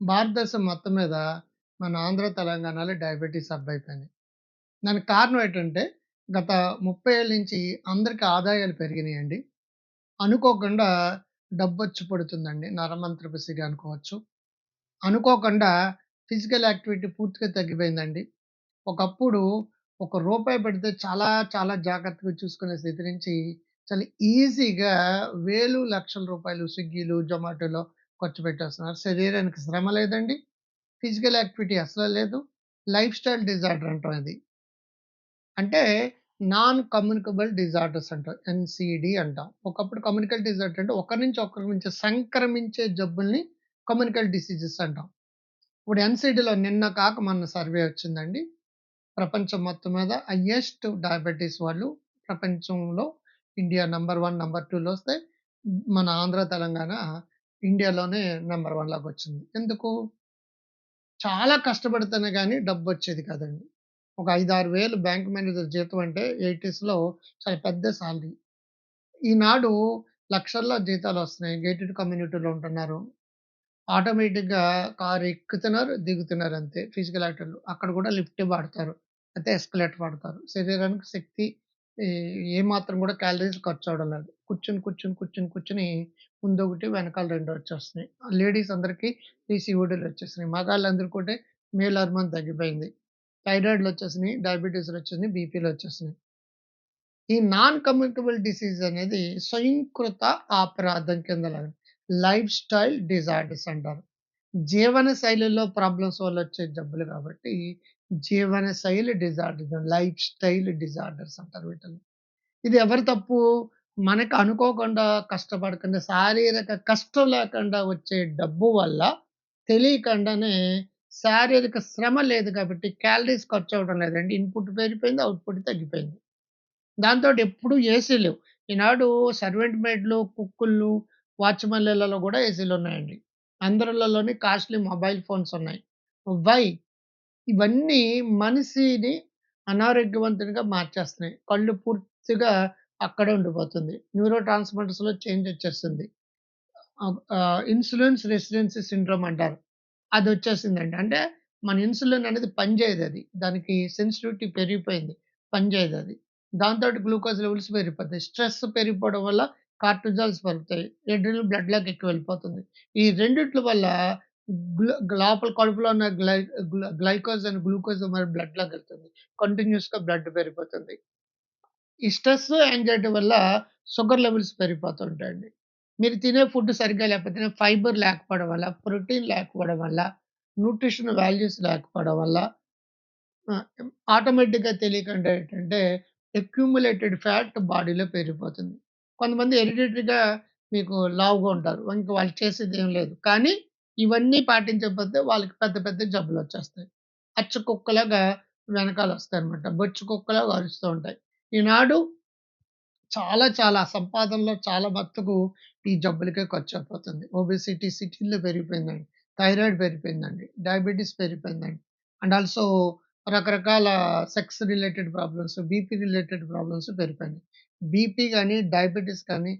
భారతదేశం మొత్తం మీద మన ఆంధ్ర, తెలంగాణలో డయాబెటిస్ హబ్బయిపోయినాయి. దానికి కారణం ఏంటంటే, గత 30 ఏళ్ల నుంచి అందరికి ఆదాయాలు పెరిగినాయండి. అనుకోకుండా డబ్బొచ్చి పడుతుందండి. నరమంత్రపు సిరి అనుకోవచ్చు. అనుకోకుండా ఫిజికల్ యాక్టివిటీ పూర్తిగా తగ్గిపోయిందండి. ఒకప్పుడు ఒక రూపాయి పెడితే చాలా చాలా జాగ్రత్తగా చూసుకునే స్థితి నుంచి చాలా ఈజీగా వేలు, లక్షల రూపాయలు స్విగ్గీలు, జొమాటోలో ఖర్చు పెట్టేస్తున్నారు. శరీరానికి శ్రమ లేదండి. ఫిజికల్ యాక్టివిటీ అసలు లేదు. లైఫ్ స్టైల్ డిజార్డర్ అంటాం ఇది. అంటే నాన్ కమ్యూనికబుల్ డిజార్డర్స్ అంటాం. ఎన్‌సీడీ అంటాం. ఒకప్పుడు కమ్యూనికల్ డిజార్డర్ అంటే ఒకరి నుంచి ఒకరి నుంచి సంక్రమించే జబ్బుల్ని కమ్యూనికల్ డిసీజెస్ అంటాం. ఇప్పుడు ఎన్‌సీడీలో నిన్న కాక మొన్న సర్వే వచ్చిందండి. ప్రపంచం మొత్తం మీద హైయెస్ట్ డయాబెటిస్ వాళ్ళు ప్రపంచంలో ఇండియా నంబర్ 1, నంబర్ 2లో వస్తే మన ఆంధ్ర, తెలంగాణ ఇండియాలోనే నంబర్ 1 లాగొచ్చింది. ఎందుకు? చాలా కష్టపడితేనే గాని డబ్బొచ్చేది కాదండి. ఒక 5, 6 వేలు బ్యాంక్ మేనేజర్ జీతం అంటే 80స్‌లో చాలా పెద్ద సాలరీ. ఈనాడు లక్షల్లో జీతాలొస్తున్నాయి. గేటెడ్ కమ్యూనిటీలో ఉంటున్నారు. ఆటోమేటిక్‌గా కారు ఎక్కుతున్నారు, దిగుతున్నారు అంతే. ఫిజికల్ యాక్టివిటీలు. అక్కడ కూడా లిఫ్టే వాడతారు. అయితే ఎస్కలేటర్ వాడతారు. శరీరానికి శక్తి ఈ ఏమాత్రం కూడా క్యాలరీస్ ఖర్చవ్వడం లేదు. కూర్చొని ముందొకటి, వెనకాల 2 వచ్చేస్తున్నాయి. లేడీస్ అందరికి పీసీఓడీలొచ్చేసినాయి. మగాళ్ళందరికుంటే మేల్ హార్మోన్ తగ్గిపోయింది. థైరాయిడ్‌లొచ్చేసినాయి, డయాబెటిస్‌లొచ్చేసినాయి, బీపీలొచ్చేసినాయి. ఈ నాన్ కమ్యూనికబుల్ డిసీజ్ అనేది స్వయంకృత అపరాధం కింద లైఫ్ స్టైల్ డిజార్డర్స్ అంటారు. జీవన శైలిలో ప్రాబ్లమ్స్ వల్ల వచ్చే జబ్బులు కాబట్టి జీవన శైలి డిజార్డర్స్, లైఫ్ స్టైల్ డిజార్డర్స్ అంటారు వీటిని. ఇది ఎవరి తప్పు? మనకు అనుకోకుండా కష్టపడకుండా శారీరక కష్టం లేకుండా వచ్చే డబ్బు వల్ల తెలియకుండానే శారీరక శ్రమ లేదు కాబట్టి క్యాలరీస్ ఖర్చవ్వడం లేదండి. ఇన్‌పుట్ పెరిగిపోయింది. అవుట్‌పుట్ తగ్గిపోయింది. దాంతోటి ఎప్పుడు ఏసీలు. ఈనాడు సర్వెంట్ మెయిడ్‌లు, కుక్కులు, వాచ్‌మెన్‌లలో గూడా ఏసీలున్నాయండి. అందరిళ్ళలోని కాస్ట్‌లీ మొబైల్ ఫోన్స్ ఉన్నాయి. వై? ఇవన్నీ మనిషిని అనారోగ్యవంతుడిగా మార్చేస్తున్నాయి. కళ్ళు పూర్తిగా అక్కడే ఉండిపోతుంది. న్యూరో ట్రాన్స్‌మిటర్స్‌లో చేంజ్ వచ్చేస్తుంది. ఇన్సులిన్స్ రెసిడెన్సీ సిండ్రోమ్ అంటారు. అదొచ్చేసిందండి. అంటే మన ఇన్సులిన్ అనేది పనిచేయదది. దానికి సెన్సిటివిటీ పెరిగిపోయింది. పనిచేయదది. దాంతోటి గ్లూకోజ్ లెవెల్స్ పెరిగిపోతాయి. స్ట్రెస్ పెరిగిపోవడం వల్ల కార్టిజాల్స్ పెరుగుతాయి. అడ్రినల్ బ్లడ్‌లోకి ఎక్కువ వెళ్ళిపోతుంది. ఈ రెండిట్ల వల్ల లోపల కడుపులో ఉన్న గ్లైకోజ్ అండ్ గ్లూకోజ్ మరి బ్లడ్‌లోకెళ్తుంది. కంటిన్యూయస్‌గా బ్లడ్ పెరిగిపోతుంది. ఈ స్ట్రెస్, యాంగ్జైటీ వల్ల షుగర్ లెవెల్స్ పెరిగిపోతూ ఉంటాయండి. మీరు తినే ఫుడ్ సరిగ్గా లేకపోతే ఫైబర్ లేకపోవడం వల్ల, ప్రోటీన్ లేకపోవడం వల్ల, న్యూట్రిషన్ వాల్యూస్ లేకపోవడం వల్ల ఆటోమేటిక్‌గా తెలియకుండా ఏంటంటే అక్యుములేటెడ్ ఫ్యాట్ బాడీలో పెరిగిపోతుంది. కొంతమంది హెరిడిటరీగా మీకు లావుగా ఉంటారు. ఇంక వాళ్ళు చేసేదేం లేదు. కానీ ఇవన్నీ పాటించకపోతే వాళ్ళకి పెద్ద పెద్ద జబ్బులొచ్చేస్తాయి. అచ్చు కుక్కలాగా వెనకాలొస్తాయన్నమాట. బొచ్చు కుక్కలాగా అరుస్తూ ఉంటాయి. ఈనాడు చాలా చాలా సంపాదనలో చాలా మట్టుకు ఈ జబ్బులకే ఖర్చయిపోతుంది. ఒబెసిటీ సిటీలో పెరిగిపోయిందండి. థైరాయిడ్ పెరిగిపోయిందండి. డయాబెటిస్ పెరిగిపోయిందండి. అండ్ ఆల్సో రకరకాల sex related problems, BP related problems పెరిగిపోయినాయి. బీపీ గాని, డయాబెటిస్ కానీ,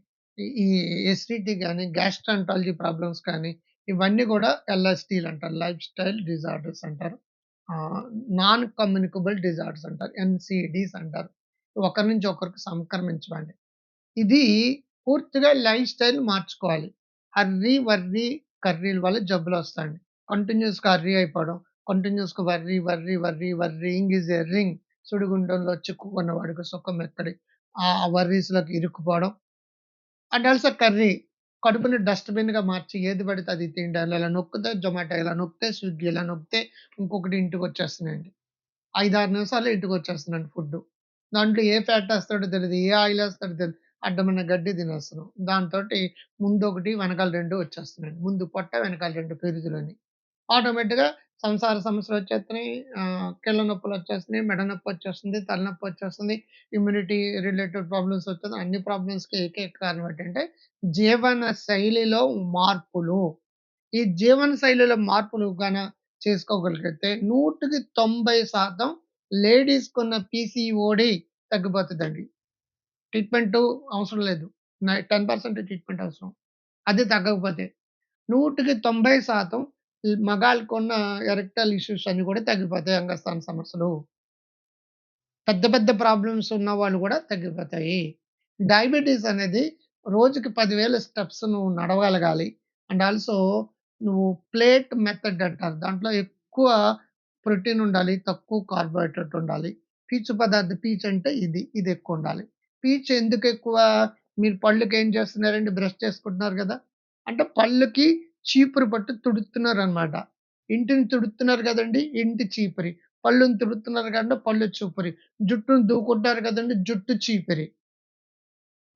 ఈ ఎసిడిటీ గాని, గ్యాస్ట్రాంటాలజీ ప్రాబ్లమ్స్ కానీ, ఇవన్నీ గూడా ఎల్ఎస్‌డీలంటారు. లైఫ్ స్టైల్ డిజార్డర్స్ అంటారు. ఆహ్, నాన్ కమ్యూనికబుల్ డిజార్డర్స్ అంటారు. ఎన్‌సీడీస్ అంటారు. ఒకరి నుంచి ఒకరికి సంక్రమించవండి. ఇది పూర్తిగా లైఫ్ స్టైల్ మార్చుకోవాలి. హర్రీ, వర్రీ, కర్రీల వల్ల జబ్బులొస్తాయండి. కంటిన్యూయస్‌గా హర్రీ అయిపోవడం, కంటిన్యూయస్‌గా వర్రింగ్ ఈజ్ ఎ రింగ్. సుడిగుండంలో చిక్కుకున్న వాడికి సుఖం ఎక్కడి. ఆ వర్రీస్‌లోకి ఇరుక్కుపోవడం. And also curry. కడుపుని డస్ట్‌బిన్‌గా మార్చి ఏది పడితే అది తినడాలు. ఇలా నొక్కితే జొమాటో, ఇలా నొక్కితే స్విగ్గీ, ఇలా నొక్కితే ఇంకొకటి ఇంటికొచ్చేస్తున్నాయండి. 5, 6 నిమిషాల్లో ఇంటికొచ్చేస్తుందండి ఫుడ్డు. దాంట్లో ఏ ఫ్యాట్ ఏస్తాడో తెలీదు. ఏ ఆయిల్ ఏస్తాడో తెలీదు. అడ్డమైన గడ్డి తినేస్తున్నాం. దాంతోటి ముందొకటి, వెనకాల 2 వచ్చేస్తున్నాయండి. ముందు పొట్ట, వెనకాల 2 పెరుగులని. ఆటోమేటిక్‌గా సంసార సమస్యలొచ్చేస్తున్నాయి. కీళ్ళ నొప్పులొచ్చేస్తున్నాయి, మెడ నొప్పొచ్చేస్తుంది, తలనొప్పొచ్చేస్తుంది, ఇమ్యూనిటీ రిలేటెడ్ ప్రాబ్లమ్స్ వస్తున్నాయి. అన్ని ప్రాబ్లమ్స్‌కి ఏకైక కారణం ఏంటంటే, జీవన శైలిలో మార్పులు. ఈ జీవన శైలిలో మార్పులు చేసుకోగలిగితే 100కి 90% లేడీస్‌కున్న పీసీఓడీ తగ్గిపోతదండి. ట్రీట్‌మెంటు అవసరం లేదు. 10% ట్రీట్‌మెంట్ అవసరం. అది తగ్గకపోతే. 100కి 90% ఈ మగాళ్ళకున్న ఎరెక్టైల్ ఇష్యూస్ అన్నీ కూడా తగ్గిపోతాయి. అంగస్థాన సమస్యలు. పెద్ద పెద్ద ప్రాబ్లమ్స్ ఉన్నవాళ్ళు గూడా తగ్గిపోతాయి. డయాబెటిస్ అనేది రోజుకి 10,000 స్టెప్స్ నువ్వు నడవగలగాలి. అండ్ ఆల్సో నువ్వు ప్లేట్ మెథడ్ అంటారు. దాంట్లో ఎక్కువ ప్రోటీన్ ఉండాలి. తక్కువ కార్బోహైడ్రేట్ ఉండాలి. పీచు పదార్థం పీచు అంటే ఇది. ఇది ఎక్కువుండాలి. పీచు ఎందుకెక్కువ? మీరు పళ్ళుకేం చేస్తున్నారండి? బ్రష్ చేసుకుంటున్నారు గదా! అంటే పళ్ళుకి చీపురు పట్టి తుడుతున్నారనమాట. ఇంటిని తుడుతున్నారు గదండీ! ఇంటి చీపిరి. పళ్ళుని తుడుతున్నారు కంటే పళ్ళు చూపిరి. జుట్టుని దువ్వుకుంటారు కదండీ! జుట్టు చీపిరి.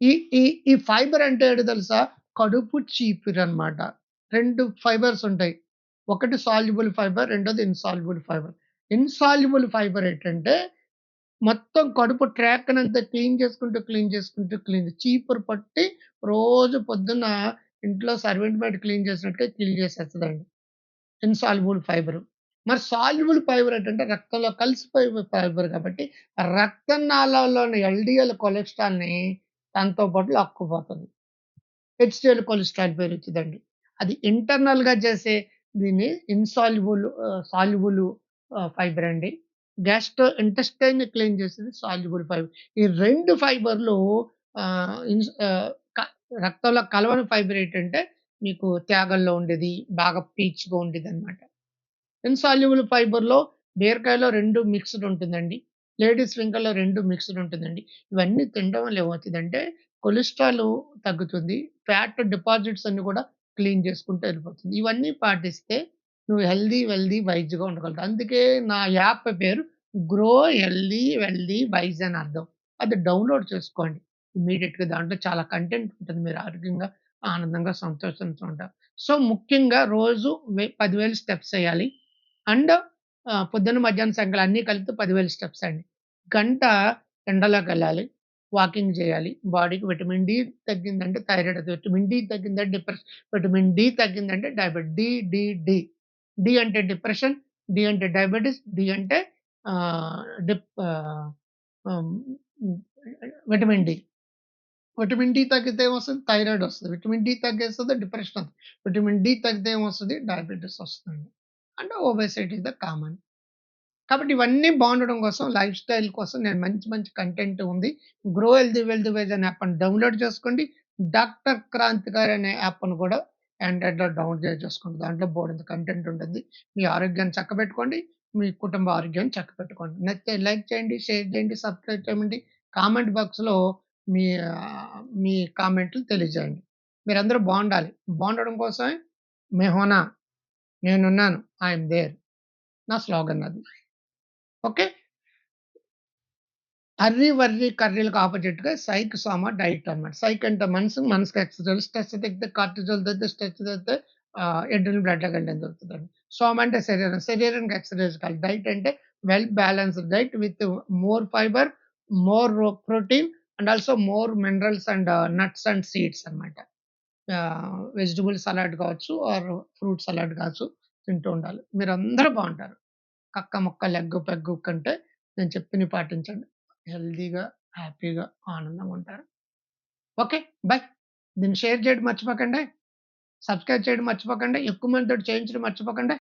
ఈ ఈ ఈ ఫైబర్ అంటే ఏంటో తెలుసా? కడుపు చీపిరనమాట. 2 ఫైబర్స్ ఉంటాయి. ఒకటి సాల్యుబుల్ ఫైబర్, రెండోది ఇన్సాల్యుబుల్ ఫైబర్. ఇన్సాల్యుబుల్ ఫైబర్ ఏంటంటే మొత్తం కడుపు ట్రాక్‌నంతా క్లీన్ చేసుకుంటూ చీపురు పట్టి రోజు పొద్దున్న ఇంట్లో సర్వెంట్ మేడ్ క్లీన్ చేసినట్టుగా క్లీన్ చేసేస్తదండి. Insoluble fibre. మరి సాల్యుబుల్ ఫైబర్ ఏంటంటే రక్తంలో కలిసిపోయే ఫైబర్ కాబట్టి రక్తనాళాల్లోని ఎల్‌డీఎల్ కొలెస్ట్రాల్‌ని తనతో పాటు లాక్కుపోతది. HCL cholesterol పెరుగుతదండి. అది ఇంటర్నల్‌గా చేసే దీన్ని సాల్యుబుల్ ఫైబర్ అండి. గ్యాస్ట్రో ఇంటెస్టైన్‌ని క్లీన్ చేసేది సాల్యుబుల్ ఫైబర్. ఈ 2 ఫైబర్‌లు ఆహ్, ఇన్స్ ఆహ్, క రక్తంలో కలవని ఫైబర్ ఏంటంటే మీకు తేగల్లో ఉండేది, బాగా పీచుగా ఉండేదనమాట. ఇన్సాల్యుబుల్ ఫైబర్‌లో బీరకాయలో 2 మిక్స్‌డ్ ఉంటుందండి. లేడీస్ ఫింగర్‌లో 2 మిక్స్‌డ్ ఉంటుందండి. ఇవన్నీ తినడం వల్ల ఏమవుతదంటే కొలెస్ట్రాల్ తగ్గుతుంది. ఫ్యాట్ డిపాజిట్స్ అన్నీ కూడా క్లీన్ చేసుకుంటూ ఎళ్ళిపోతుంది. ఇవన్నీ పాటిస్తే నువ్వు హెల్తీ, వెల్తీ, వైస్‌గా ఉండగలుగుతావు. అందుకే నా యాప్ పేరు గ్రో హెల్తీ వైస్ అని అర్థం. అది డౌన్‌లోడ్ చేసుకోండి. ఇమ్మీడియేట్‌గా దాంట్లో చాలా కంటెంట్ ఉంటుంది. మీరు ఆరోగ్యంగా, ఆనందంగా, సంతోషంతో ఉంటారు. సో, ముఖ్యంగా రోజు 10,000 స్టెప్స్ ఎయ్యాలి. అండ్ పొద్దున్న, మధ్యాహ్నం, సాయంకాలం అన్నీ కలిపితే 10,000 స్టెప్స్ అండి. గంట ఎండలోకెళ్ళాలి. వాకింగ్ చేయాలి. బాడీకి విటమిన్ డి తగ్గిందంటే థైరాయిడ్ అది. విటమిన్ డి తగ్గిందంటే డిప్రెషన్. విటమిన్ డి తగ్గిందంటే diabetes. D, D, D. D అంటే డిప్రెషన్. డి అంటే డయాబెటిస్. డి అంటే ఆహ్, డిప్ ఆహ్, హ్మ్. హ్మ్. Vitamin D. విటమిన్ డి తగ్గితే ఏమొస్తది? థైరాయిడ్ వస్తది. విటమిన్ డి తగ్గేస్తది డిప్రెషన్ వస్తది. విటమిన్ డి తగ్గితే ఏమొస్తది? డయాబెటిస్ వస్తుందండి. అంటే ఒబెసిటీ ఈస్ ద కామన్. కాబట్టి ఇవన్నీ బావుండడం కోసం లైఫ్ స్టైల్ కోసం నేను మంచి మంచి కంటెంట్ ఉంది. 'గ్రో హెల్తీ వెల్తీ వైస్' అనే యాప్‌ని డౌన్‌లోడ్ చేసుకోండి. 'డాక్టర్ క్రాంతి' గారు అనే యాప్‌ని కూడా ఆండ్రాయిడ్‌లో డౌన్‌లోడ్ చేసుకోండి. దాంట్లో బోలెడంత కంటెంట్ ఉంటుంది. మీ ఆరోగ్యాన్ని చక్కబెట్టుకోండి. మీ కుటుంబ ఆరోగ్యాన్ని చక్కబెట్టుకోండి. నచ్చితే లైక్ చేయండి, షేర్ చేయండి, సబ్స్క్రైబ్ చేయండి. కామెంట్ బాక్స్‌లో మీ కామెంట్లు తెలియజేయండి. మీరందరూ బావుండాలి. బావుండడం కోసమే 'मैं हूं ना' నేనున్నాను. I am there. నా స్లోగన్ అది. ఓకే. అర్రి, వర్రి, కర్రీలకు ఆపోజిట్‌గా సైక్, సోమ డైట్ అన్నమాట. సైక్ అంటే మనసు, మనసుకి ఎక్సర్‌సైజ్. స్ట్రెస్ తగ్గితే కార్టిజోల్ తగ్గితే, స్ట్రెస్ తగ్గితే అడ్రినల్ బ్లడ్‌లోకి వెళ్ళడం జరుగుతదండి. సోమ అంటే శరీరం. శరీరానికి ఎక్సర్‌సైజ్ కావాలి. డైట్ అంటే well balanced diet with more fibre, more protein and also more minerals and nuts and seeds అన్నమాట. వెజిటబుల్ సలాడ్ కావచ్చు ఆర్ ఫ్రూట్ సలాడ్ కావచ్చు తింటూ ఉండాలి. మీరందరూ బావుంటారు. కక్క, ముక్క, లెగ్గు, పెగ్గు కంటే నేను చెప్పినవి పాటించండి. హెల్తీగా, హ్యాపీగా, ఆనందంగా ఉంటారు. ఓకే. బై. దీన్ని షేర్ చేయడం మర్చిపోకండి. సబ్స్క్రైబ్ చేయడం మర్చిపోకండి. ఎక్కువ మందితోటి చేయించడం మర్చిపోకండి.